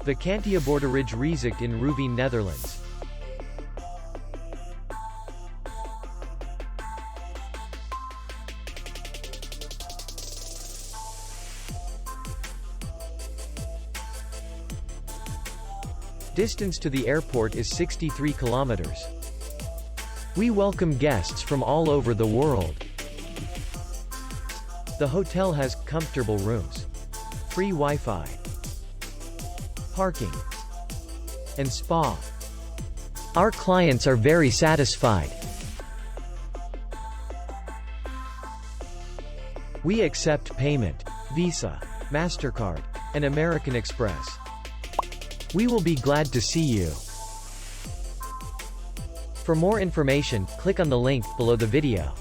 Vakantieboerderij Reezicht in Rouveen, Netherlands. Distance to the airport is 63 kilometers. We welcome guests from all over the world. The hotel has comfortable rooms, free Wi-Fi, parking, and spa. Our clients are very satisfied. We accept payment, Visa, MasterCard, and American Express. We will be glad to see you. For more information, click on the link below the video.